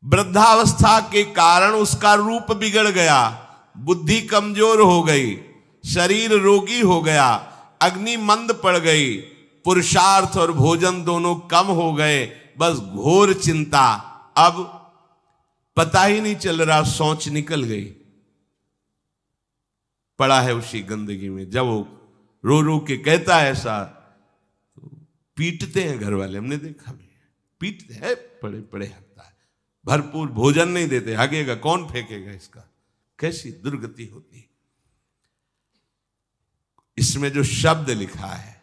वृद्धावस्था के कारण उसका रूप बिगड़ गया, बुद्धि कमजोर हो गई, शरीर रोगी हो गया, अग्नि मंद पड़ गई, पुरुषार्थ और भोजन दोनों कम हो गए, बस घोर चिंता। अब पता ही नहीं चल रहा, सोच निकल गई, पड़ा है उसी गंदगी में। जब वो रो रो के कहता है ऐसा, तो पीटते हैं घर वाले, हमने देखा भी, पीटते हैं, पड़े पड़े हकता है, भरपूर भोजन नहीं देते, हगेगा कौन, फेंकेगा इसका। कैसी दुर्गति होती। इसमें जो शब्द लिखा है,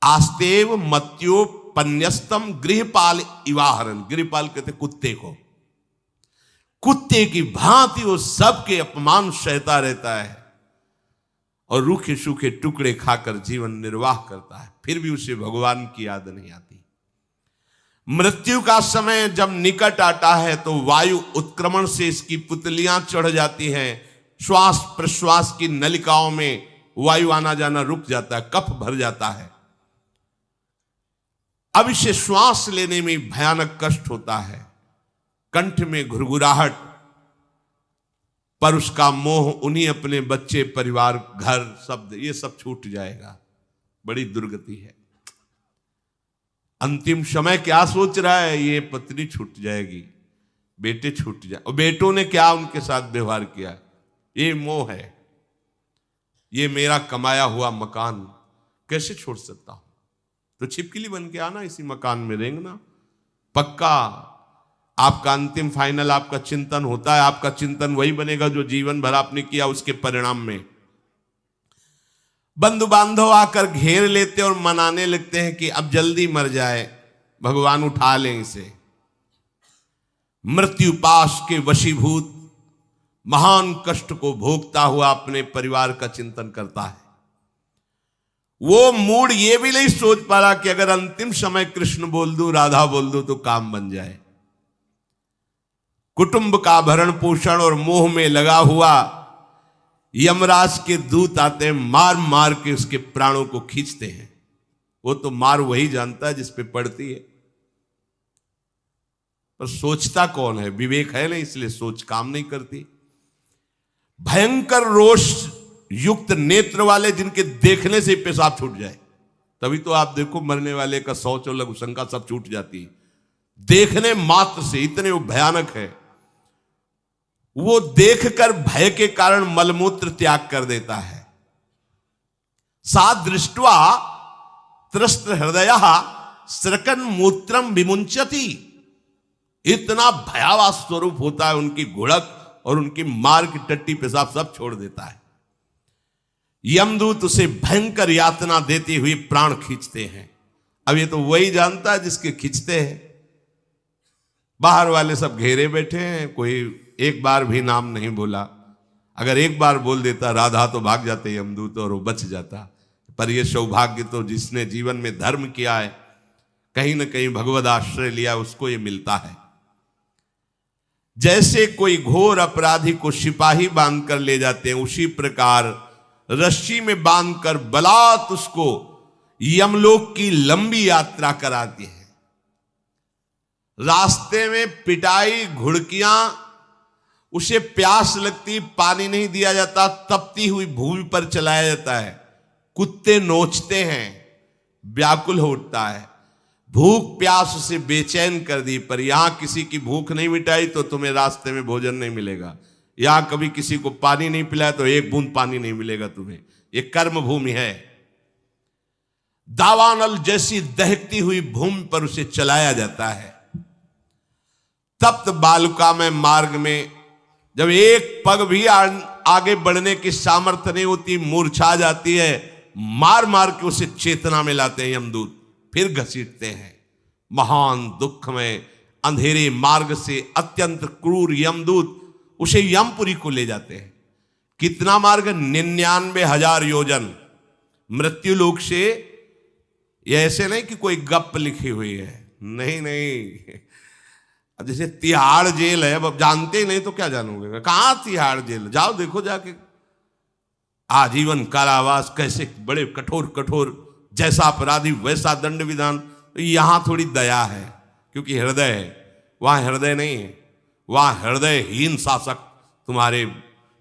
आस्तेव मत्योपन्यस्तम गृहपाल इवाहरन, गृहपाल कहते कुत्ते को, कुत्ते की भांति वो सबके अपमान सहता रहता है और रूखे सूखे टुकड़े खाकर जीवन निर्वाह करता है, फिर भी उसे भगवान की याद नहीं आती। मृत्यु का समय जब निकट आता है तो वायु उत्क्रमण से इसकी पुतलियां चढ़ जाती हैं, श्वास प्रश्वास की नलिकाओं में वायु आना जाना रुक जाता है, कफ भर जाता है। अब इसे श्वास लेने में भयानक कष्ट होता है, कंठ में घुरघुराहट, पर उसका मोह उन्हीं अपने बच्चे, परिवार, घर, शब्द, ये सब छूट जाएगा। बड़ी दुर्गति है। अंतिम समय क्या सोच रहा है, ये पत्नी छूट जाएगी, बेटे छूट जाए, और बेटों ने क्या उनके साथ व्यवहार किया, ये मोह है। ये मेरा कमाया हुआ मकान कैसे छोड़ सकता हूं, तो छिपकली बन के आना, इसी मकान में रेंगना। पक्का आपका अंतिम फाइनल आपका चिंतन होता है, आपका चिंतन वही बनेगा जो जीवन भर आपने किया, उसके परिणाम में। बंधु बांधव आकर घेर लेते और मनाने लगते हैं कि अब जल्दी मर जाए, भगवान उठा लें इसे। मृत्यु पाश के वशीभूत महान कष्ट को भोगता हुआ अपने परिवार का चिंतन करता है। वो मूड ये भी नहीं सोच पा रहा कि अगर अंतिम समय कृष्ण बोल दूं, राधा बोल दूं तो काम बन जाए। कुटुंब का भरण पोषण और मोह में लगा हुआ यमराज के दूत आते हैं, मार मार के उसके प्राणों को खींचते हैं। वो तो मार वही जानता है जिस पे पड़ती है, पर सोचता कौन है, विवेक है नहीं, इसलिए सोच काम नहीं करती। भयंकर रोष युक्त नेत्र वाले, जिनके देखने से पेशाब छूट जाए, तभी तो आप देखो मरने वाले का शौच और लघु शंका सब छूट जाती है, देखने मात्र से, इतने वो भयानक है। वो देखकर भय के कारण मलमूत्र त्याग कर देता है। सा दृष्ट्वा त्रस्त हृदय स्रकन मूत्रम विमुंचति, इतना भयावह स्वरूप होता है उनकी घुड़क, और उनकी मार की टट्टी पेशाब सब छोड़ देता है। यमदूत उसे भयंकर यातना देते हुए प्राण खींचते हैं। अब ये तो वही जानता है जिसके खींचते हैं। बाहर वाले सब घेरे बैठे हैं, कोई एक बार भी नाम नहीं बोला। अगर एक बार बोल देता राधा तो भाग जाते यमदूत और वो बच जाता। पर यह सौभाग्य तो जिसने जीवन में धर्म किया है, कहीं ना कहीं भगवद आश्रय लिया, उसको ये मिलता है। जैसे कोई घोर अपराधी को सिपाही बांधकर ले जाते हैं, उसी प्रकार रस्सी में बांधकर बलात् उसको यमलोक की लंबी यात्रा कराती है। रास्ते में पिटाई, घुड़कियां, उसे प्यास लगती, पानी नहीं दिया जाता, तपती हुई भूमि पर चलाया जाता है। कुत्ते नोचते हैं, व्याकुल हो उठता है। भूख प्यास उसे बेचैन कर दी, पर यहां किसी की भूख नहीं मिटाई तो तुम्हें रास्ते में भोजन नहीं मिलेगा। यहां कभी किसी को पानी नहीं पिलाया तो एक बूंद पानी नहीं मिलेगा तुम्हें। ये कर्म भूमि है। दावानल जैसी दहकती हुई भूमि पर उसे चलाया जाता है। तप्त बालुका में मार्ग में जब एक पग भी आगे बढ़ने की सामर्थ्य नहीं होती, मूर्छा जाती है, मार मार के उसे चेतना में लाते हैं यमदूत, फिर घसीटते हैं। महान दुख में अंधेरे मार्ग से अत्यंत क्रूर यमदूत उसे यमपुरी को ले जाते हैं। कितना मार्ग? 99,000 योजन मृत्यु लोक से। यह ऐसे नहीं कि कोई गप लिखी हुई है, नहीं नहीं। अब जैसे तिहाड़ जेल है, अब जानते ही नहीं तो क्या जानोगे, कहां तिहाड़ जेल? जाओ देखो जाके। आजीवन कारावास, कैसे बड़े कठोर कठोर, जैसा अपराधी वैसा दंड विधान। तो यहां थोड़ी दया है, क्योंकि हृदय है, वहां हृदय नहीं है, वहां हृदयहीन शासक तुम्हारे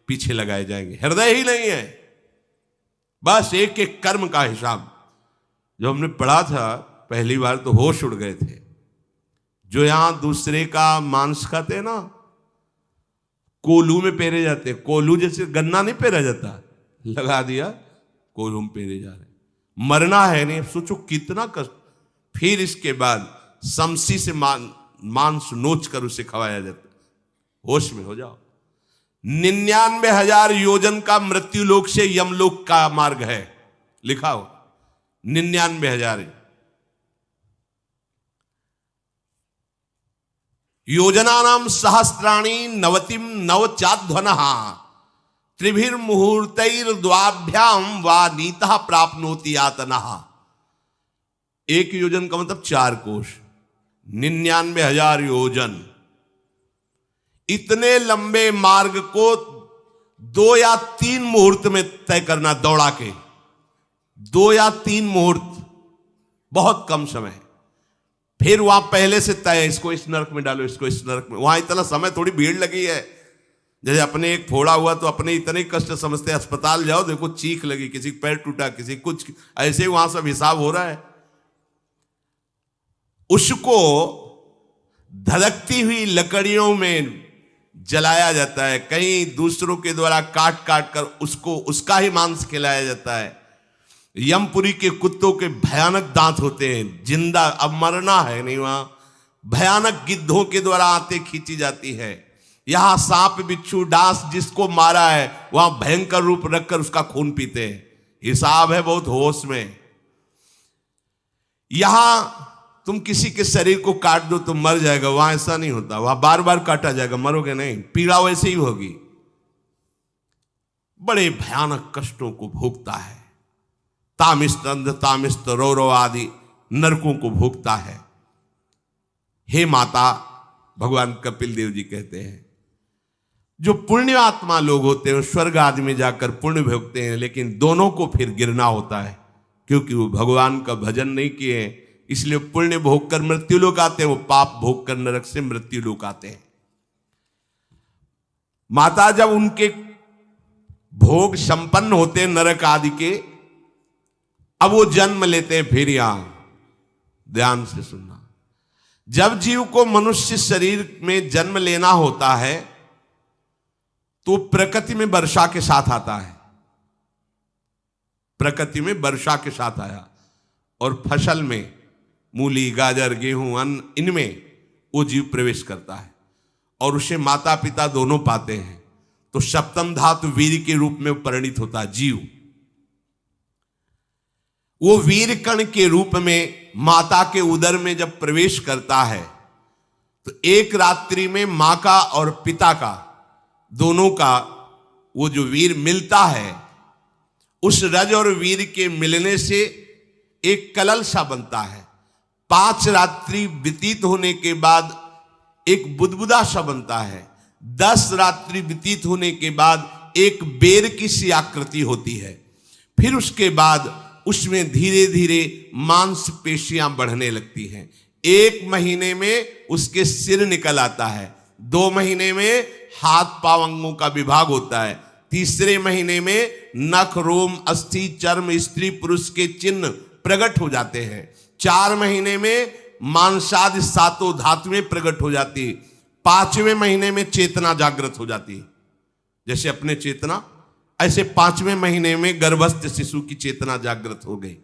पीछे लगाए जाएंगे। हृदय ही नहीं है, बस एक एक कर्म का हिसाब। जो हमने पढ़ा था पहली बार तो होश उड़ गए थे। जो यहां दूसरे का मांस खाते हैं ना, कोलू में पेरे जाते हैं। कोलू जैसे गन्ना नहीं पेरा जाता, लगा दिया कोलू में पेरे जा रहे। मरना है नहीं, सोचो कितना कष्ट। फिर इसके बाद समसी से मांस नोच कर उसे खवाया जाता है। होश में हो जाओ। 99,000 योजन का मृत्यु लोक से यमलोक का मार्ग है, लिखा हो 99,000 योजनानाम सहस्राणी नवतिम नवचाध्वनः त्रिभिर्मुहूर्तैर्द्वाभ्याम वा नीतः प्राप्नोति यातनः। एक योजन का मतलब 4 कोश, 99,000 योजन। इतने लंबे मार्ग को 2 या 3 मुहूर्त में तय करना, दौड़ा के 2 या 3 मुहूर्त, बहुत कम समय। फिर वहां पहले से तय, इसको इस नरक में डालो, इसको इस नरक में। वहां इतना समय, थोड़ी भीड़ लगी है। जैसे अपने एक फोड़ा हुआ तो अपने इतने कष्ट समझते, अस्पताल जाओ देखो चीख लगी, किसी पैर टूटा, किसी कुछ, ऐसे वहां सब हिसाब हो रहा है। उसको धधकती हुई लकड़ियों में जलाया जाता है, कहीं दूसरों के द्वारा काट काट कर उसको उसका ही मांस खिलाया जाता है। यमपुरी के कुत्तों के भयानक दांत होते हैं, जिंदा, अब मरना है नहीं, वहां भयानक गिद्धों के द्वारा आते खींची जाती है। यहां सांप बिच्छू डांस जिसको मारा है वहां भयंकर रूप रखकर उसका खून पीते हैं। हिसाब है बहुत होश में। यहां तुम किसी के शरीर को काट दो तो मर जाएगा, वहां ऐसा नहीं होता। वहां बार बार काटा जाएगा, मरोगे नहीं, पीड़ा वैसे ही होगी। बड़े भयानक कष्टों को भोगता है। तामिस्त अंध तामिस्त रौरव आदि नरकों को भोगता है। हे माता, भगवान कपिल देव जी कहते हैं, जो पुण्य आत्मा लोग होते हैं स्वर्ग आदि में जाकर पुण्य भोगते हैं, लेकिन दोनों को फिर गिरना होता है, क्योंकि वो भगवान का भजन नहीं किए, इसलिए पुण्य भोग कर मृत्यु लोक आते हैं, वो पाप भोग कर नरक से मृत्यु लोक आते हैं। माता जब उनके भोग संपन्न होते हैं नरक आदि के, अब वो जन्म लेते हैं फिर यहां। ध्यान से सुनना, जब जीव को मनुष्य शरीर में जन्म लेना होता है तो प्रकृति में वर्षा के साथ आता है। प्रकृति में वर्षा के साथ आया और फसल में मूली गाजर गेहूं अन्न, इनमें वो जीव प्रवेश करता है और उसे माता पिता दोनों पाते हैं। तो सप्तम धातु वीर के रूप में परिणित होता है जीव। वो वीर कण के रूप में माता के उदर में जब प्रवेश करता है तो एक रात्रि में मां का और पिता का, दोनों का वो जो वीर मिलता है, उस रज और वीर के मिलने से एक कलल सा बनता है। 5 रात्रि व्यतीत होने के बाद एक बुदबुदा सा बनता है। 10 रात्रि व्यतीत होने के बाद एक बेर की सी आकृति होती है। फिर उसके बाद उसमें धीरे धीरे मांसपेशियां बढ़ने लगती हैं। 1 महीने में उसके सिर निकल आता है, 2 महीने में हाथ पांव अंगों का विभाग होता है, 3रे महीने में नख रोम अस्थि चर्म स्त्री पुरुष के चिन्ह प्रकट हो जाते हैं, 4 महीने में मांसादि 7 धातुएं प्रकट हो जाती, 5वें महीने में चेतना जागृत हो जाती है। जैसे अपने चेतना, ऐसे 5वें महीने में गर्भस्थ शिशु की चेतना जागृत हो गई।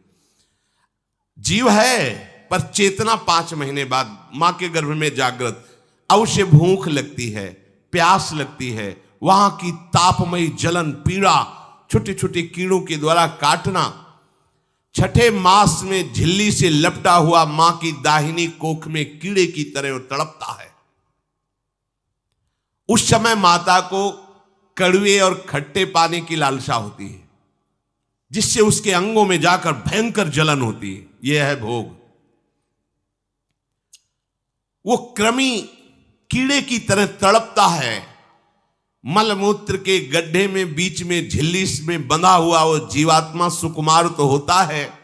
जीव है पर चेतना 5 महीने बाद मां के गर्भ में जागृत। अब उसे भूख लगती है, प्यास लगती है, वहां की तापमयी जलन पीड़ा, छोटे छोटे कीड़ों के द्वारा काटना। 6ठे मास में झिल्ली से लपटा हुआ मां की दाहिनी कोख में कीड़े की तरह तड़पता है। उस समय माता को कड़वे और खट्टे पानी की लालसा होती है, जिससे उसके अंगों में जाकर भयंकर जलन होती है। यह है भोग। वो कृमि कीड़े की तरह तड़पता है। मलमूत्र के गड्ढे में बीच में झिल्ली में बंधा हुआ वो जीवात्मा सुकुमार तो होता है,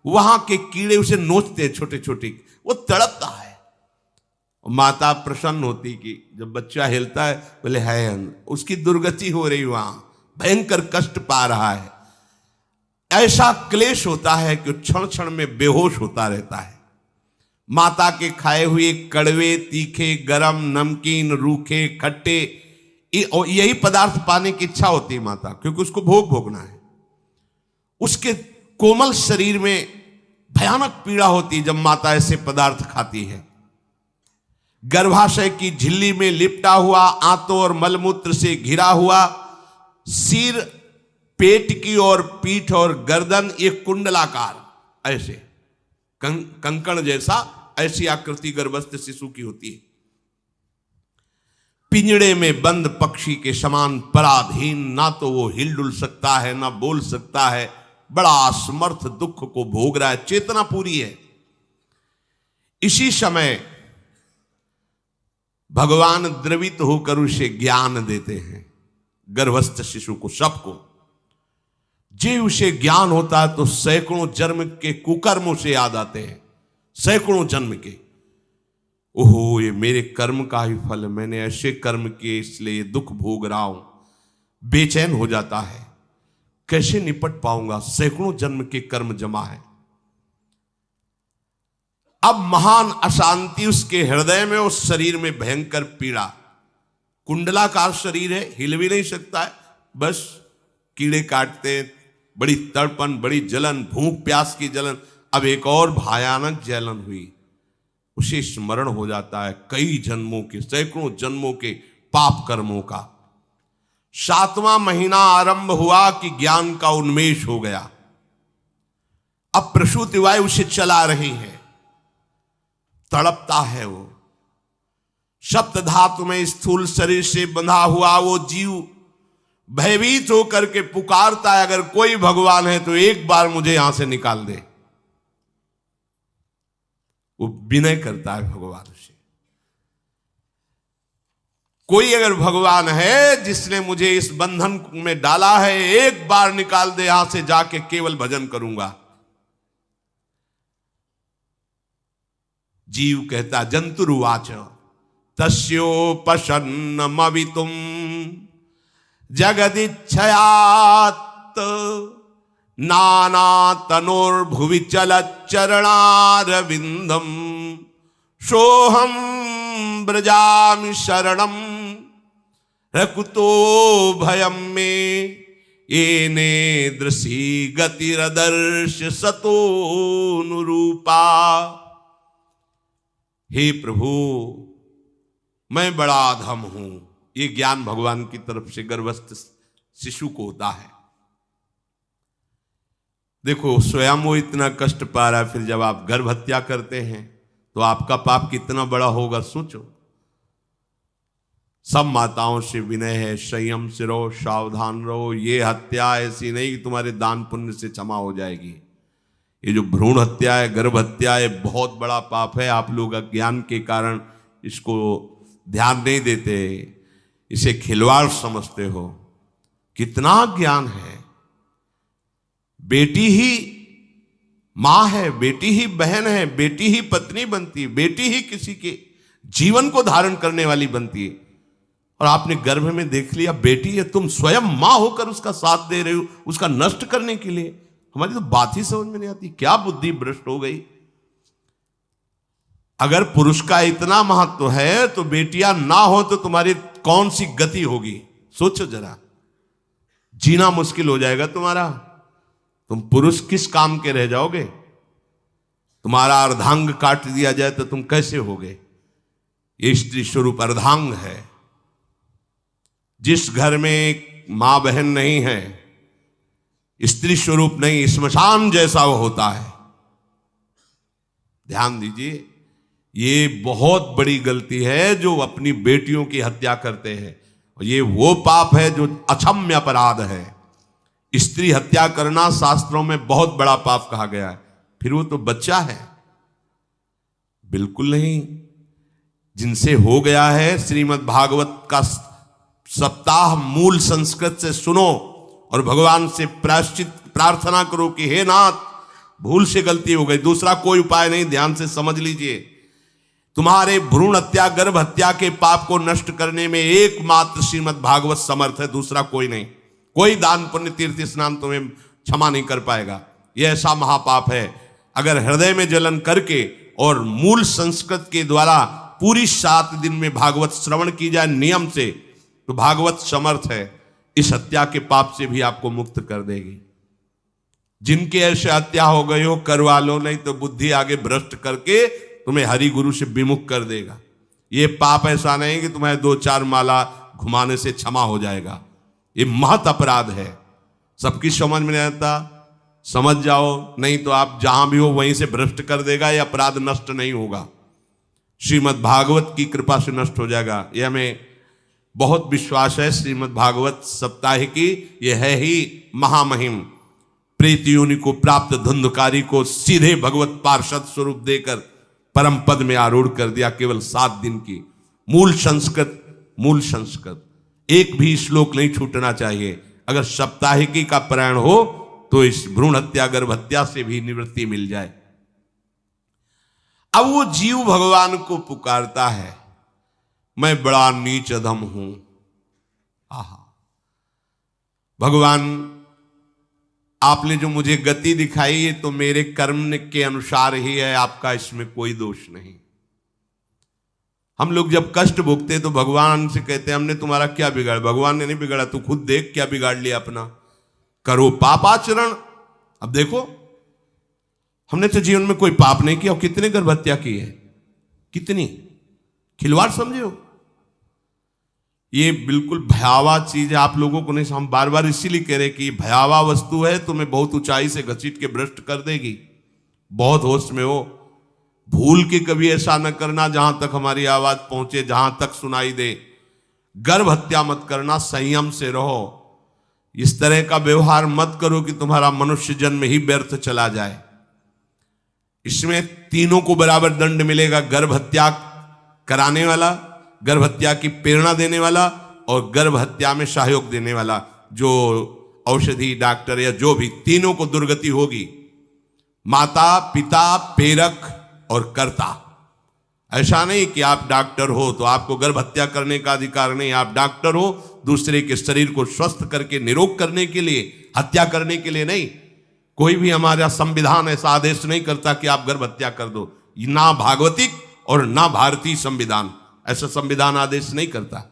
वहां के कीड़े उसे नोचते छोटे छोटे, वो तड़पता है माता प्रसन्न होती कि जब बच्चा हिलता है, बोले है उसकी दुर्गति हो रही, वहां भयंकर कष्ट पा रहा है। ऐसा क्लेश होता है कि क्षण क्षण में बेहोश होता रहता है। माता के खाए हुए कड़वे, तीखे, गरम, नमकीन, रूखे, खट्टे, यही पदार्थ पाने की इच्छा होती है माता, क्योंकि उसको भोग भोगना है। उसके कोमल शरीर में भयानक पीड़ा होती है जब माता ऐसे पदार्थ खाती है। गर्भाशय की झिल्ली में लिपटा हुआ, आंतों और मलमूत्र से घिरा हुआ सिर, पेट की और पीठ और गर्दन एक कुंडलाकार ऐसे कंकण जैसा, ऐसी आकृति गर्भस्थ शिशु की होती है। पिंजड़े में बंद पक्षी के समान पराधीन, ना तो वो हिलडुल सकता है ना बोल सकता है, बड़ा असमर्थ दुख को भोग रहा है, चेतना पूरी है। इसी समय भगवान द्रवित होकर उसे ज्ञान देते हैं, गर्भस्थ शिशु को, सबको। जे उसे ज्ञान होता है तो सैकड़ों जन्म के कुकर्मों से याद आते हैं, सैकड़ों जन्म के। ओहो, ये मेरे कर्म का ही फल, मैंने ऐसे कर्म किए इसलिए दुख भोग रहा हूं। बेचैन हो जाता है, कैसे निपट पाऊंगा, सैकड़ों जन्म के कर्म जमा है। अब महान अशांति उसके हृदय में, उस शरीर में भयंकर पीड़ा। कुंडलाकार शरीर है, हिल भी नहीं सकता है, बस कीड़े काटते, बड़ी तड़पन, बड़ी जलन, भूख प्यास की जलन। अब एक और भयानक जलन हुई, उसे स्मरण हो जाता है कई जन्मों के, सैकड़ों जन्मों के पाप कर्मों का। 7वां महीना आरंभ हुआ कि ज्ञान का उन्मेष हो गया। अब प्रसूति वायु उसे चला रही है, तड़पता है वो। सप्त धातु में स्थूल शरीर से बंधा हुआ वो जीव भयभीत होकर के पुकारता है, अगर कोई भगवान है तो एक बार मुझे यहां से निकाल दे। वो विनय करता है भगवान से, कोई अगर भगवान है जिसने मुझे इस बंधन में डाला है, एक बार निकाल दे, यहां से जाके केवल भजन करूंगा। जीव कहता, जंतुरुवाच तस्योपशन्नमवितुम जगदिच्छयात् नाना तनोर्भुवि चलच्चरणारविंदम सोहम ब्रजामि शरणम रकुतो भयम में येने दृशी गतिरदर्श सतोनुरूपा। हे प्रभु, मैं बड़ा अधम हूं। ये ज्ञान भगवान की तरफ से गर्भस्थ शिशु को होता है। देखो, स्वयं वो इतना कष्ट पा रहा है, फिर जब आप गर्भ हत्या करते हैं तो आपका पाप कितना बड़ा होगा, सोचो। सब माताओं से विनय है, संयम से रहो, सावधान रहो। ये हत्या ऐसी नहीं कि तुम्हारे दान पुण्य से क्षमा हो जाएगी। ये जो भ्रूण हत्या है, गर्भ हत्या है, बहुत बड़ा पाप है। आप लोग अज्ञान के कारण इसको ध्यान नहीं देते, इसे खिलवाड़ समझते हो। कितना ज्ञान है। बेटी ही मां है, बेटी ही बहन है, बेटी ही पत्नी बनती है, बेटी ही किसी के जीवन को धारण करने वाली बनती है। और आपने गर्भ में देख लिया बेटी है, तुम स्वयं मां होकर उसका साथ दे रहे हो, उसका नष्ट करने के लिए। हमारी तो बात ही समझ में नहीं आती, क्या बुद्धि भ्रष्ट हो गई। अगर पुरुष का इतना महत्व है तो बेटियां ना हो तो तुम्हारी कौन सी गति होगी, सोचो जरा। जीना मुश्किल हो जाएगा तुम्हारा। तुम पुरुष किस काम के रह जाओगे। तुम्हारा अर्धांग काट दिया जाए तो तुम कैसे होगे। ये स्त्री स्वरूप अर्धांग है। जिस घर में मां बहन नहीं है, स्त्री स्वरूप नहीं, श्मशान जैसा वो होता है। ध्यान दीजिए, ये बहुत बड़ी गलती है जो अपनी बेटियों की हत्या करते हैं। और ये वो पाप है जो अक्षम्य अपराध है। स्त्री हत्या करना शास्त्रों में बहुत बड़ा पाप कहा गया है। फिर वो तो बच्चा है, बिल्कुल नहीं। जिनसे हो गया है, श्रीमद् भागवत का सप्ताह मूल संस्कृत से सुनो और भगवान से प्रायश्चित प्रार्थना करो कि हे नाथ, भूल से गलती हो गई, दूसरा कोई उपाय नहीं। ध्यान से समझ लीजिए। तुम्हारे भ्रूण हत्या, गर्भ हत्या के पाप को नष्ट करने में एकमात्र श्रीमद् भागवत समर्थ है, दूसरा कोई नहीं। कोई दान पुण्य तीर्थ स्नान तुम्हें क्षमा नहीं कर पाएगा। यह ऐसा महापाप है। अगर हृदय में जलन करके और मूल संस्कृत के द्वारा पूरी 7 दिन में भागवत श्रवण की जाए नियम से, तो भागवत समर्थ है, इस हत्या के पाप से भी आपको मुक्त कर देगी। जिनके ऐसे हत्या हो गई हो करवा लो, नहीं तो बुद्धि आगे भ्रष्ट करके तुम्हें हरि गुरु से विमुख कर देगा। ये पाप ऐसा नहीं कि तुम्हें 2-4 माला घुमाने से क्षमा हो जाएगा। ये महत अपराध है। सबकी समझ में नहीं आता, समझ जाओ, नहीं तो आप जहां भी हो वहीं से भ्रष्ट कर देगा। ये अपराध नष्ट नहीं होगा, श्रीमद् भागवत की कृपा से नष्ट हो जाएगा। यह हमें बहुत विश्वास है। श्रीमद् भागवत सप्ताहिकी यह है ही महामहिम। प्रेत योनि को प्राप्त धुंधकारी को सीधे भगवत पार्षद स्वरूप देकर परम पद में आरूढ़ कर दिया। केवल 7 दिन की मूल संस्कृत एक भी श्लोक नहीं छूटना चाहिए। अगर सप्ताहिकी का पारायण हो तो इस भ्रूण हत्या, गर्भ हत्या से भी निवृत्ति मिल जाए। अब वो जीव भगवान को पुकारता है, मैं बड़ा नीच अधम हूं। आहा, भगवान आपने जो मुझे गति दिखाई है तो मेरे कर्म के अनुसार ही है, आपका इसमें कोई दोष नहीं। हम लोग जब कष्ट भोगते तो भगवान से कहते हैं हमने तुम्हारा क्या बिगाड़ा। भगवान ने नहीं बिगाड़ा, तू खुद देख क्या बिगाड़ लिया अपना। करो पापाचरण। अब देखो, हमने तो जीवन में कोई पाप नहीं किया और कितने गर्भ हत्या की है, कितनी खिलवाड़ समझे हो। ये बिल्कुल भयावह चीज है, आप लोगों को नहीं। हम बार बार इसीलिए कह रहे कि भयावह वस्तु है, तुम्हें बहुत ऊंचाई से घसीट के भ्रष्ट कर देगी। बहुत होश में हो, भूल के कभी ऐसा न करना जहां तक हमारी आवाज पहुंचे, जहां तक सुनाई दे। गर्भ हत्या मत करना, संयम से रहो। इस तरह का व्यवहार मत करो कि तुम्हारा मनुष्य जन्म ही व्यर्थ चला जाए। इसमें तीनों को बराबर दंड मिलेगा। गर्भ हत्या कराने वाला, गर्भ हत्या की प्रेरणा देने वाला और गर्भ हत्या में सहयोग देने वाला, जो औषधि डॉक्टर या जो भी, तीनों को दुर्गति होगी। माता, पिता, प्रेरक और कर्ता। ऐसा नहीं कि आप डॉक्टर हो तो आपको गर्भ हत्या करने का अधिकार नहीं। आप डॉक्टर हो दूसरे के शरीर को स्वस्थ करके निरोग करने के लिए, हत्या करने के लिए नहीं। कोई भी हमारा संविधान ऐसा आदेश नहीं करता कि आप गर्भ हत्या कर दो। ना भागवतिक और ना भारतीय संविधान ऐसा संविधान आदेश नहीं करता।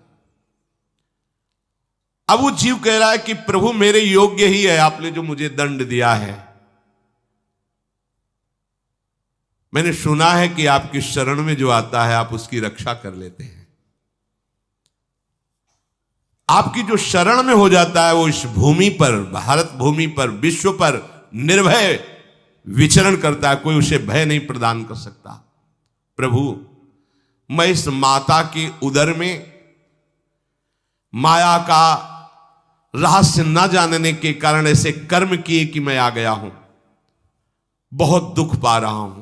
अब वो जीव कह रहा है कि प्रभु मेरे योग्य ही है, आपने जो मुझे दंड दिया है। मैंने सुना है कि आपकी शरण में जो आता है आप उसकी रक्षा कर लेते हैं। आपकी जो शरण में हो जाता है वो इस भूमि पर, भारत भूमि पर, विश्व पर निर्भय विचरण करता है। कोई उसे भय नहीं प्रदान कर सकता। प्रभु, मैं इस माता के उदर में माया का रहस्य न जानने के कारण ऐसे कर्म किए कि मैं आ गया हूं। बहुत दुख पा रहा हूं।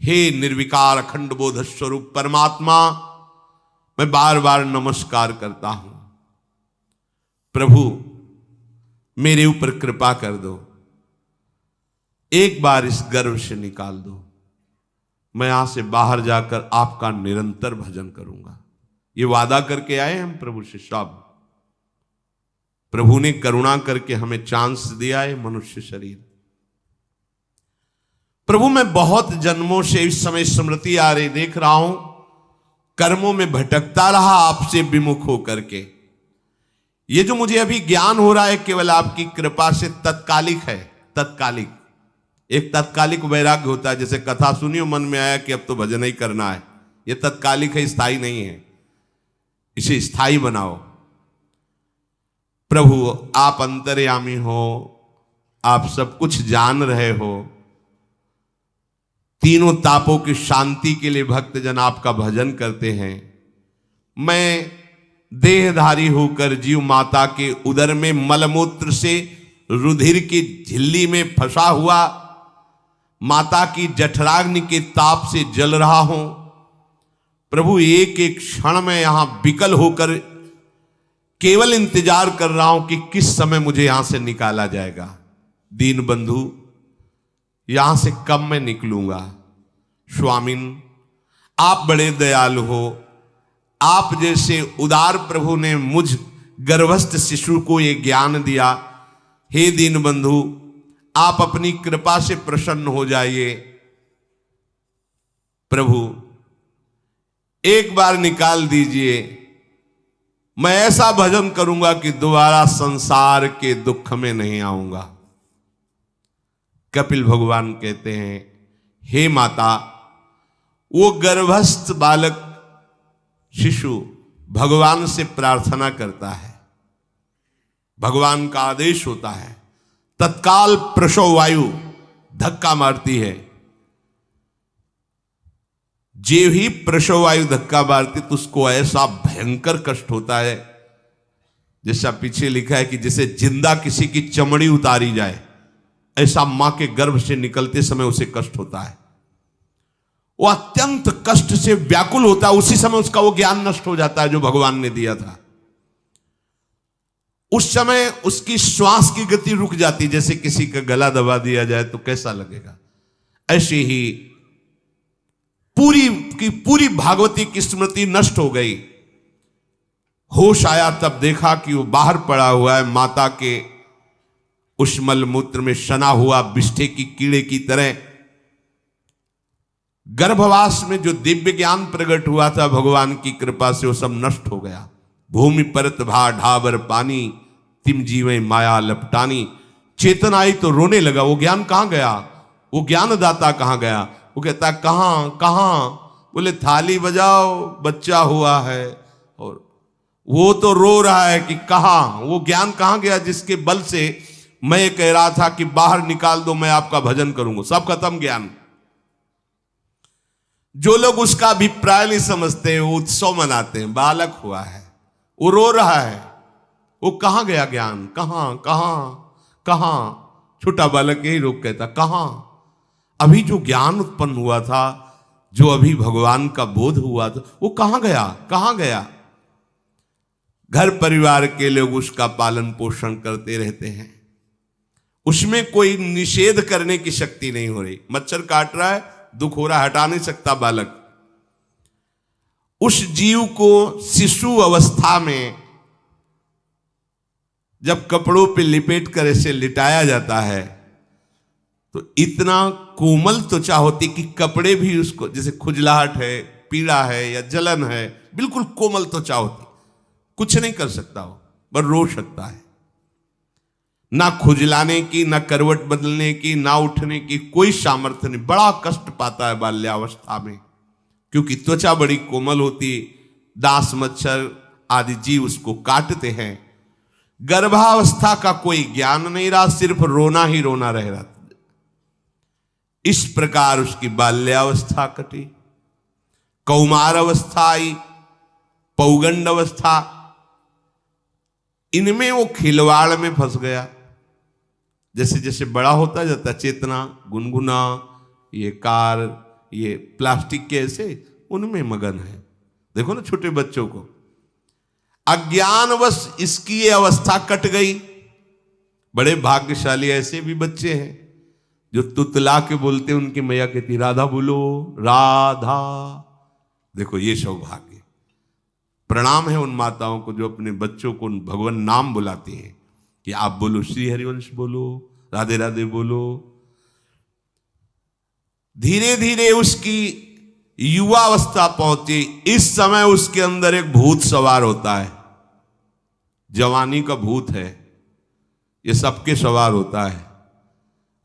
हे निर्विकार अखंड बोध स्वरूप परमात्मा, मैं बार बार नमस्कार करता हूं। प्रभु, मेरे ऊपर कृपा कर दो, एक बार इस गर्भ से निकाल दो। मैं यहां से बाहर जाकर आपका निरंतर भजन करूंगा। ये वादा करके आए हम प्रभु से सब। प्रभु ने करुणा करके हमें चांस दिया है मनुष्य शरीर। प्रभु, मैं बहुत जन्मों से इस समय स्मृति आ रही, देख रहा हूं कर्मों में भटकता रहा आपसे विमुख होकर के। ये जो मुझे अभी ज्ञान हो रहा है केवल आपकी कृपा से तत्कालिक है। तत्कालिक, एक तत्कालिक वैराग्य होता है। जैसे कथा सुनियो, मन में आया कि अब तो भजन ही करना है। ये तत्कालिक है, स्थायी नहीं है। इसे स्थायी बनाओ। प्रभु, आप अंतर्यामी हो, आप सब कुछ जान रहे हो। तीनों तापों की शांति के लिए भक्तजन आपका भजन करते हैं। मैं देहधारी होकर जीव माता के उदर में मलमूत्र से रुधिर की झिल्ली में फंसा हुआ माता की जठराग्नि के ताप से जल रहा हूं। प्रभु, एक एक क्षण में यहां विकल होकर केवल इंतजार कर रहा हूं कि किस समय मुझे यहां से निकाला जाएगा। दीन बंधु, यहां से कब मैं निकलूंगा। स्वामिन, आप बड़े दयालु हो, आप जैसे उदार प्रभु ने मुझ गर्भस्थ शिशु को ये ज्ञान दिया। हे दीनबंधु, आप अपनी कृपा से प्रसन्न हो जाइए। प्रभु एक बार निकाल दीजिए, मैं ऐसा भजन करूंगा कि दोबारा संसार के दुख में नहीं आऊंगा। कपिल भगवान कहते हैं, हे माता, वो गर्भस्थ बालक शिशु भगवान से प्रार्थना करता है, भगवान का आदेश होता है, तत्काल प्रसव वायु धक्का मारती है। जे ही प्रसव वायु धक्का मारती तो उसको ऐसा भयंकर कष्ट होता है, जैसा पीछे लिखा है कि जैसे जिंदा किसी की चमड़ी उतारी जाए, ऐसा मां के गर्भ से निकलते समय उसे कष्ट होता है। वो अत्यंत कष्ट से व्याकुल होता है। उसी समय उसका वो ज्ञान नष्ट हो जाता है जो भगवान ने दिया था। उस समय उसकी श्वास की गति रुक जाती, जैसे किसी का गला दबा दिया जाए तो कैसा लगेगा। ऐसे ही पूरी की पूरी भागवती की स्मृति नष्ट हो गई। होश आया तब देखा कि वो बाहर पड़ा हुआ है, माता के उस मलमूत्र में सना हुआ बिष्ठे की कीड़े की तरह। गर्भवास में जो दिव्य ज्ञान प्रकट हुआ था भगवान की कृपा से, वो सब नष्ट हो गया। भूमि परत भा ढाबर पानी, तिम जीवे माया लपटानी। चेतन आई तो रोने लगा। वो ज्ञान कहां गया, वो ज्ञानदाता कहां गया। वो कहता कहां कहां, बोले थाली बजाओ, बच्चा हुआ है। और वो तो रो रहा है कि कहां, वो ज्ञान कहां गया जिसके बल से मैं ये कह रहा था कि बाहर निकाल दो, मैं आपका भजन करूंगा। सब खत्म ज्ञान। जो लोग उसका अभिप्राय नहीं समझते, वो उत्सव मनाते हैं, बालक हुआ है, वो रो रहा है, वो कहां गया ज्ञान, कहां कहां कहां। छोटा बालक यही रोक कहता कहां। अभी जो ज्ञान उत्पन्न हुआ था, जो अभी भगवान का बोध हुआ था, वो कहां गया, कहां गया। घर परिवार के लोग उसका पालन पोषण करते रहते हैं, उसमें कोई निषेध करने की शक्ति नहीं हो रही। मच्छर काट रहा है, दुख हो रहा है, हटा नहीं सकता बालक। उस जीव को शिशु अवस्था में जब कपड़ों पे लिपेट कर ऐसे लिटाया जाता है तो इतना कोमल त्वचा होती कि कपड़े भी उसको, जैसे खुजलाहट है, पीड़ा है या जलन है, बिल्कुल कोमल त्वचा होती, कुछ नहीं कर सकता वो, बस रो सकता है। ना खुजलाने की, ना करवट बदलने की, ना उठने की कोई सामर्थ्य नहीं। बड़ा कष्ट पाता है बाल्यावस्था में, क्योंकि त्वचा बड़ी कोमल होती, दास मच्छर आदि जीव उसको काटते हैं। गर्भावस्था का कोई ज्ञान नहीं रहा, सिर्फ रोना ही रोना रह रहा। इस प्रकार उसकी बाल्यावस्था कटी, कौमार अवस्था आई, पौगंड अवस्था, इनमें वो खिलवाड़ में फंस गया। जैसे जैसे बड़ा होता जाता, चेतना, गुनगुना, ये कार, ये प्लास्टिक के ऐसे उनमें मगन है। देखो ना छोटे बच्चों को, अज्ञानवश इसकी ये अवस्था कट गई। बड़े भाग्यशाली ऐसे भी बच्चे हैं जो तुतला के बोलते, उनकी मैया कहती राधा बोलो, राधा। देखो ये सौभाग्य, प्रणाम है उन माताओं को जो अपने बच्चों को भगवान नाम बुलाती हैं कि आप बोलो, श्री हरिवंश बोलो, राधे राधे बोलो। धीरे धीरे उसकी युवावस्था पहुंची। इस समय उसके अंदर एक भूत सवार होता है, जवानी का भूत है, ये सबके सवार होता है।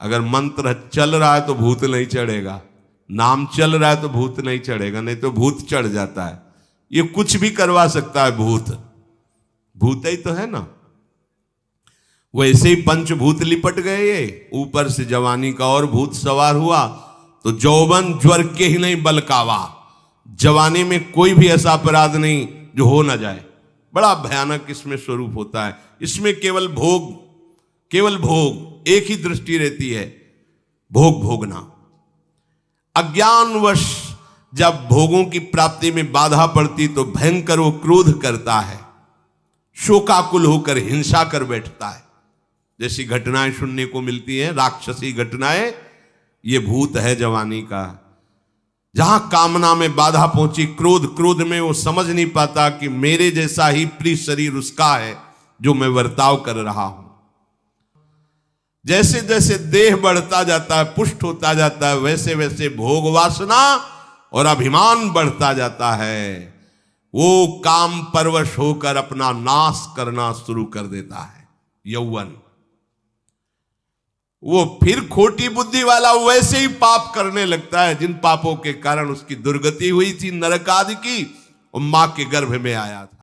अगर मंत्र चल रहा है तो भूत नहीं चढ़ेगा, नाम चल रहा है तो भूत नहीं चढ़ेगा, नहीं तो भूत चढ़ जाता है। ये कुछ भी करवा सकता है भूत, भूत ही तो है ना। वैसे ही पंचभूत लिपट गए, ये ऊपर से जवानी का और भूत सवार हुआ तो जौवन ज्वर के ही नहीं बलकावा। जवानी में कोई भी ऐसा अपराध नहीं जो हो ना जाए। बड़ा भयानक इसमें स्वरूप होता है। इसमें केवल भोग, केवल भोग, एक ही दृष्टि रहती है, भोग भोगना। अज्ञानवश जब भोगों की प्राप्ति में बाधा पड़ती तो भयंकर वो क्रोध करता है, शोकाकुल होकर हिंसा कर बैठता है। जैसी घटनाएं सुनने को मिलती हैं, राक्षसी घटनाएं, ये भूत है जवानी का। जहां कामना में बाधा पहुंची, क्रोध में वो समझ नहीं पाता कि मेरे जैसा ही प्रिय शरीर उसका है जो मैं वर्ताव कर रहा हूं। जैसे जैसे देह बढ़ता जाता है, पुष्ट होता जाता है, वैसे वैसे भोग वासना और अभिमान बढ़ता जाता है। वो काम परवश होकर अपना नाश करना शुरू कर देता है। यौवन, वो फिर खोटी बुद्धि वाला वैसे ही पाप करने लगता है जिन पापों के कारण उसकी दुर्गति हुई थी, नरक आदि की, और मां के गर्भ में आया था।